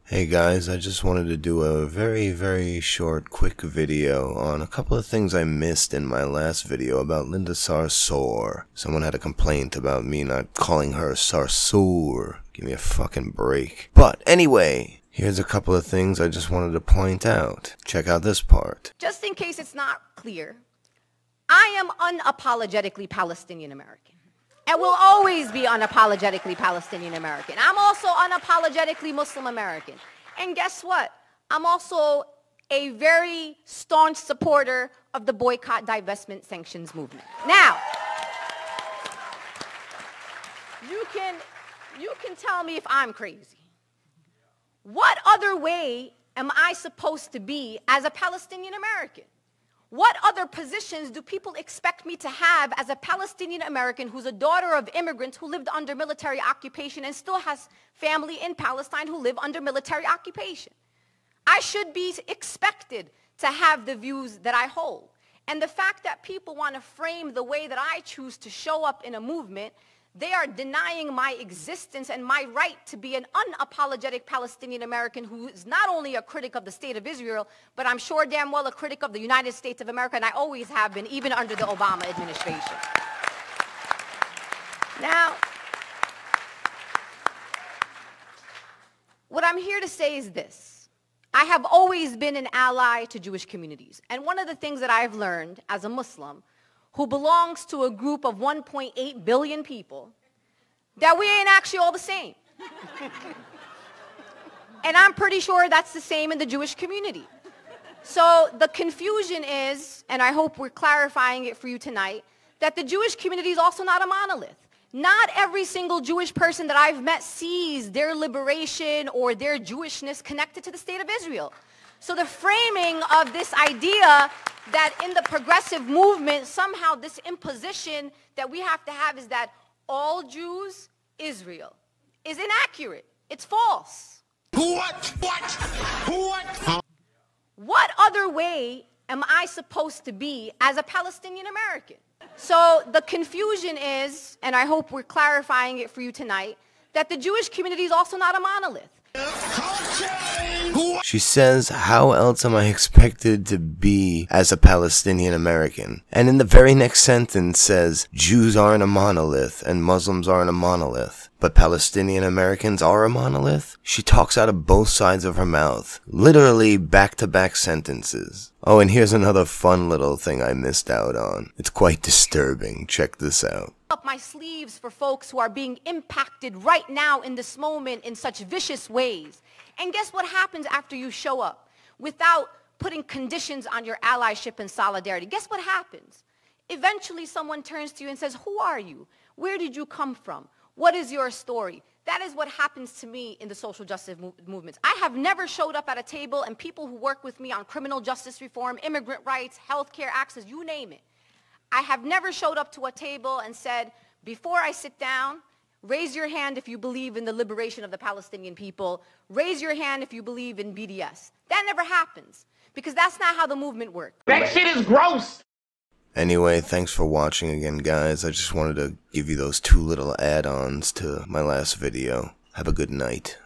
Hey guys, I just wanted to do a very short, quick video on a couple of things I missed in my last video about Linda Sarsour. Someone had a complaint about me not calling her Sarsour. Give me a fucking break. But anyway, here's a couple of things I just wanted to point out. Check out this part. Just in case it's not clear, I am unapologetically Palestinian American. And will always be unapologetically Palestinian American. I'm also unapologetically Muslim American. And guess what? I'm also a very staunch supporter of the boycott, divestment, sanctions movement. Now, you can tell me if I'm crazy. What other way am I supposed to be as a Palestinian American? What other positions do people expect me to have as a Palestinian American who's a daughter of immigrants who lived under military occupation and still has family in Palestine who live under military occupation? I should be expected to have the views that I hold. And the fact that people want to frame the way that I choose to show up in a movement, they are denying my existence and my right to be an unapologetic Palestinian American who is not only a critic of the state of Israel, but I'm sure damn well a critic of the United States of America, and I always have been, even under the Obama administration. Now, what I'm here to say is this. I have always been an ally to Jewish communities. And one of the things that I've learned as a Muslim who belongs to a group of 1.8 billion people, that we ain't actually all the same. And I'm pretty sure that's the same in the Jewish community. So the confusion is, and I hope we're clarifying it for you tonight, that the Jewish community is also not a monolith. Not every single Jewish person that I've met sees their liberation or their Jewishness connected to the state of Israel. So the framing of this idea that in the progressive movement, somehow this imposition that we have to have is that all Jews, Israel, is inaccurate. It's false. What other way am I supposed to be as a Palestinian American? So the confusion is, and I hope we're clarifying it for you tonight, that the Jewish community is also not a monolith. She says, how else am I expected to be as a Palestinian American? And in the very next sentence says, Jews aren't a monolith and Muslims aren't a monolith, but Palestinian Americans are a monolith? She talks out of both sides of her mouth, literally back-to-back sentences. Oh, and here's another fun little thing I missed out on. It's quite disturbing. Check this out. Up my sleeves for folks who are being impacted right now in this moment in such vicious ways. And guess what happens after you show up without putting conditions on your allyship and solidarity? Guess what happens? Eventually someone turns to you and says, who are you? Where did you come from? What is your story? That is what happens to me in the social justice movements. I have never showed up at a table and people who work with me on criminal justice reform, immigrant rights, healthcare access, you name it. I have never showed up to a table and said, before I sit down, raise your hand if you believe in the liberation of the Palestinian people. Raise your hand if you believe in BDS. That never happens because that's not how the movement works. That shit is gross. Anyway, thanks for watching again, guys. I just wanted to give you those two little add-ons to my last video. Have a good night.